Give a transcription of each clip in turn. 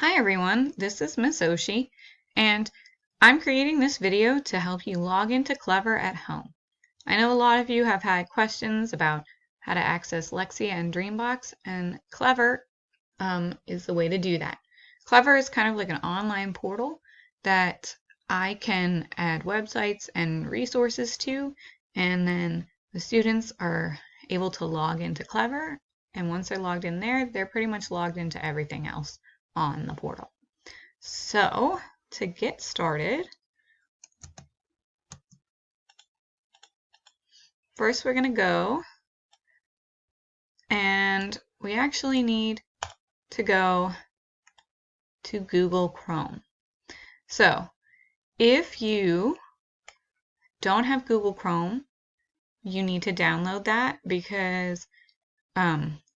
Hi everyone, this is Miss Oshi, and I'm creating this video to help you log into Clever at home. I know a lot of you have had questions about how to access Lexia and Dreambox, and Clever is the way to do that. Clever is kind of like an online portal that I can add websites and resources to, and then the students are able to log into Clever, and once they're logged in there, they're pretty much logged into everything else on the portal. So to get started, first we're going to go and we actually need to go to Google Chrome. So if you don't have Google Chrome, you need to download that because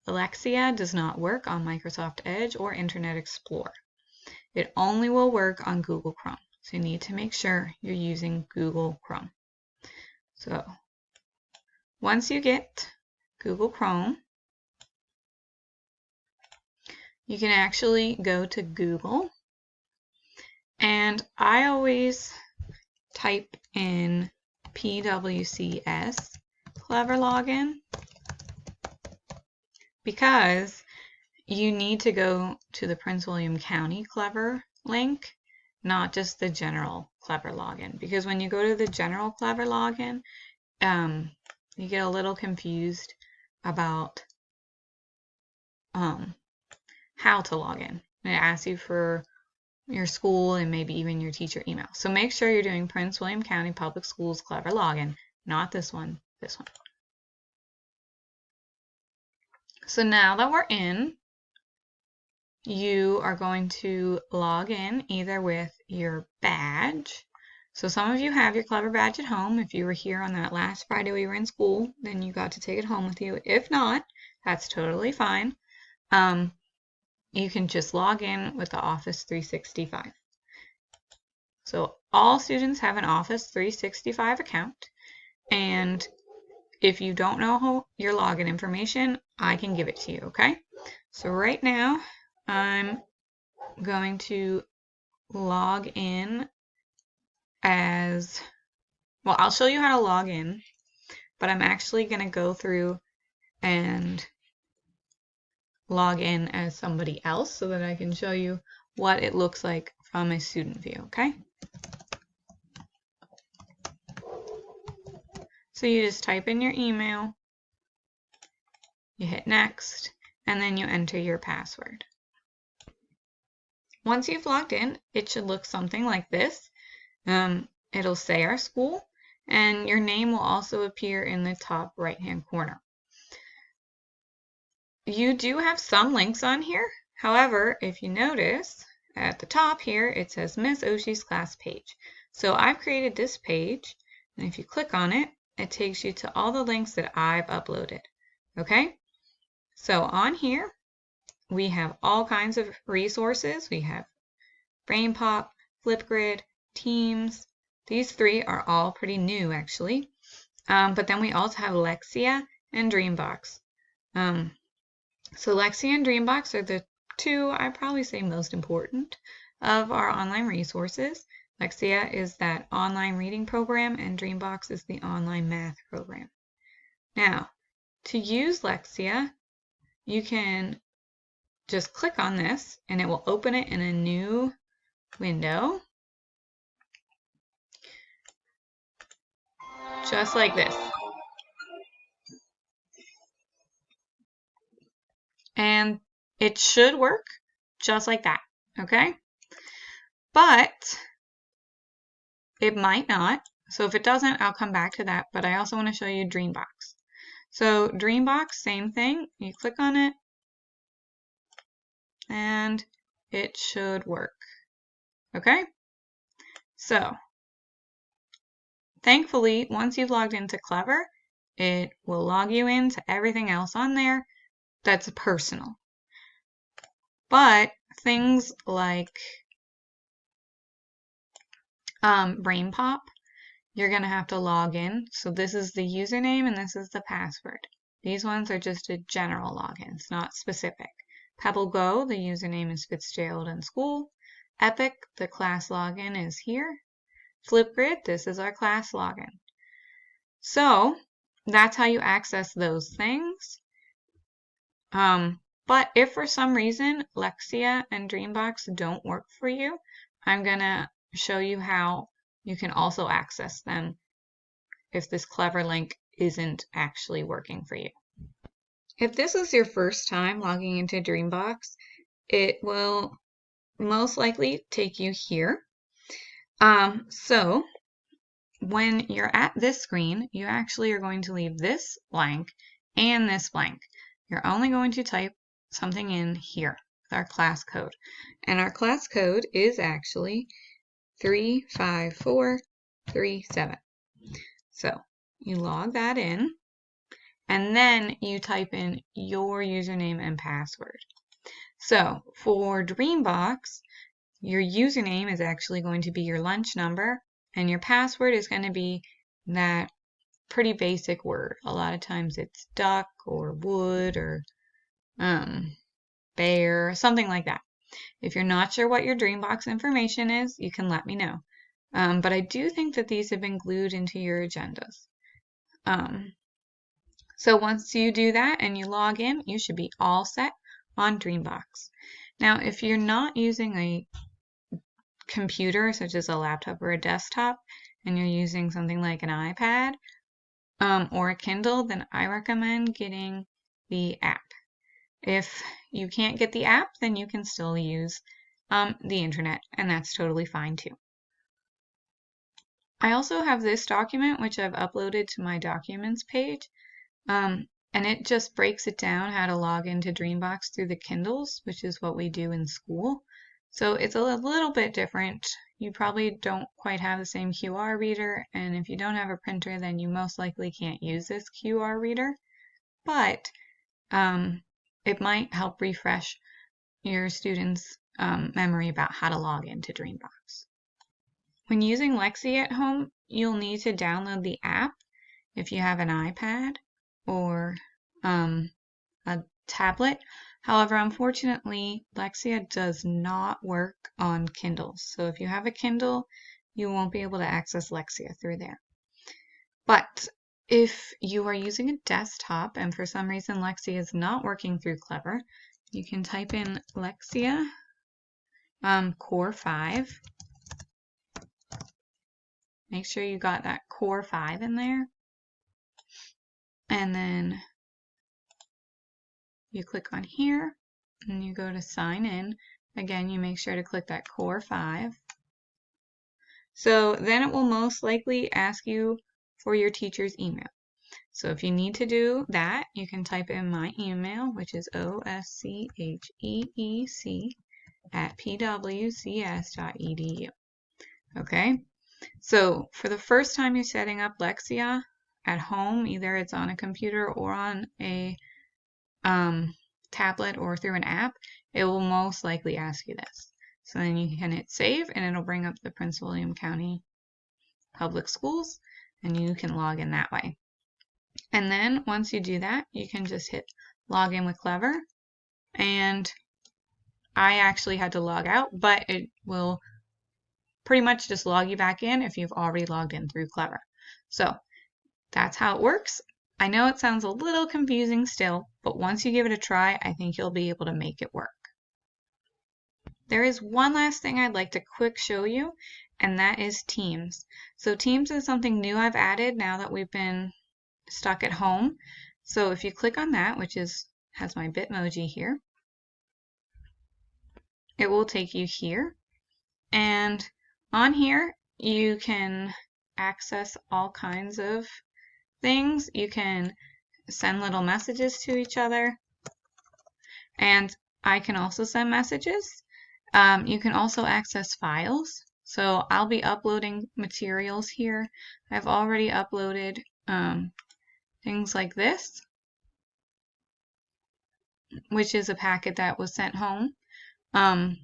Lexia does not work on Microsoft Edge or Internet Explorer. It only will work on Google Chrome. So you need to make sure you're using Google Chrome. So once you get Google Chrome, you can actually go to Google, and I always type in PWCS Clever Login because you need to go to the Prince William County Clever link, not just the general Clever Login, because when you go to the general Clever Login, you get a little confused about how to log in. And it asks you for your school and maybe even your teacher email. So make sure you're doing Prince William County Public Schools Clever Login, not this one, this one. So now that we're in, you are going to log in either with your badge. So some of you have your Clever badge at home. If you were here on that last Friday we were in school, then you got to take it home with you. If not, that's totally fine. You can just log in with the Office 365. So all students have an Office 365 account, and if you don't know your login information, I can give it to you, okay? So right now, I'm going to log in as, well, I'll show you how to log in, but I'm actually going to go through and log in as somebody else so that I can show you what it looks like from a student view, okay? So you just type in your email, you hit next, and then you enter your password. Once you've logged in, it should look something like this. It'll say our school, and your name will also appear in the top right-hand corner. You do have some links on here. However, if you notice at the top here, it says Miss Oshi's class page. So I've created this page, and if you click on it, it takes you to all the links that I've uploaded. Okay? So on here, we have all kinds of resources. We have BrainPop, Flipgrid, Teams. These three are all pretty new, actually. But then we also have Lexia and Dreambox. So Lexia and Dreambox are the two, I'd probably say, most important of our online resources. Lexia is that online reading program, and Dreambox is the online math program. Now, to use Lexia, you can just click on this, and it will open it in a new window, just like this. And it should work just like that, okay? But it might not. So if it doesn't, I'll come back to that. But I also want to show you Dreambox. So Dreambox, same thing. You click on it, and it should work. Okay? So thankfully, once you've logged into Clever, it will log you into everything else on there that's personal. But things like BrainPop, you're going to have to log in. So this is the username and this is the password. These ones are just a general login. It's not specific. Pebble Go, the username is Fitzgerald in school. Epic, the class login is here. Flipgrid, this is our class login. So that's how you access those things. But if for some reason Lexia and Dreambox don't work for you, I'm going to show you how you can also access them if this clever link isn't actually working for you. If this is your first time logging into Dreambox, it will most likely take you here. So when you're at this screen, you actually are going to leave this blank and this blank. You're only going to type something in here with our class code. And our class code is actually 35437. So you log that in, and then you type in your username and password. So for Dreambox, your username is actually going to be your lunch number, and your password is going to be that pretty basic word. A lot of times it's duck or wood or bear, something like that. If you're not sure what your Dreambox information is, you can let me know. But I do think that these have been glued into your agendas. So once you do that and you log in, you should be all set on Dreambox. Now, if you're not using a computer, such as a laptop or a desktop, and you're using something like an iPad or a Kindle, then I recommend getting the app. If you can't get the app, then you can still use the internet, and that's totally fine too. I also have this document, which I've uploaded to my documents page, and it just breaks it down how to log into Dreambox through the Kindles, which is what we do in school. So it's a little bit different. You probably don't quite have the same QR reader, and if you don't have a printer, then you most likely can't use this QR reader. But it might help refresh your students' memory about how to log into Dreambox. When using Lexia at home, you'll need to download the app if you have an iPad or a tablet. However, unfortunately, Lexia does not work on Kindles. So if you have a Kindle, you won't be able to access Lexia through there. But if you are using a desktop and for some reason Lexia is not working through Clever, you can type in Lexia Core 5. Make sure you got that Core 5 in there. And then you click on here and you go to sign in. Again, you make sure to click that Core 5. So then it will most likely ask you for your teacher's email. So if you need to do that, you can type in my email, which is oscheec@pwcs.edu. Okay, so for the first time you're setting up Lexia at home, either it's on a computer or on a tablet or through an app, it will most likely ask you this. So then you can hit save and it'll bring up the Prince William County Public Schools and you can log in that way. And then once you do that, you can just hit log in with Clever. And I actually had to log out, but it will pretty much just log you back in if you've already logged in through Clever. So that's how it works. I know it sounds a little confusing still, but once you give it a try, I think you'll be able to make it work. There is one last thing I'd like to quick show you, and that is Teams. So Teams is something new I've added now that we've been stuck at home. So if you click on that, which has my Bitmoji here, it will take you here. And on here, you can access all kinds of things. You can send little messages to each other. And I can also send messages. You can also access files. So I'll be uploading materials here. I've already uploaded things like this, which is a packet that was sent home. And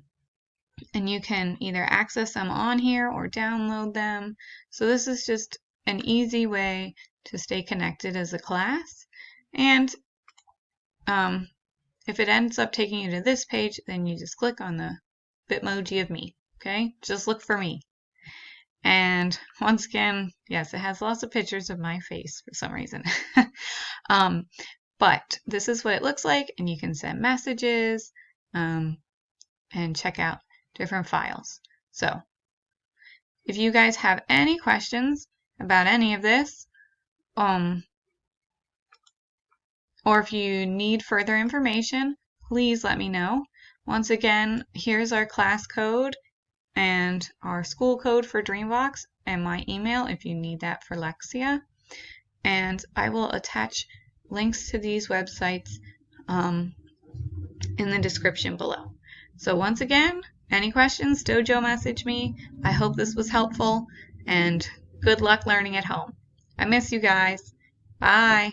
you can either access them on here or download them. So this is just an easy way to stay connected as a class. And if it ends up taking you to this page, then you just click on the Bitmoji of me, okay? Just look for me. And once again, yes, it has lots of pictures of my face for some reason. But this is what it looks like, and you can send messages and check out different files. So if you guys have any questions about any of this, or if you need further information, please let me know. Once again, here's our class code and our school code for Dreambox and my email if you need that for Lexia. And I will attach links to these websites in the description below. So once again, any questions, Dojo message me. I hope this was helpful, and good luck learning at home. I miss you guys. Bye.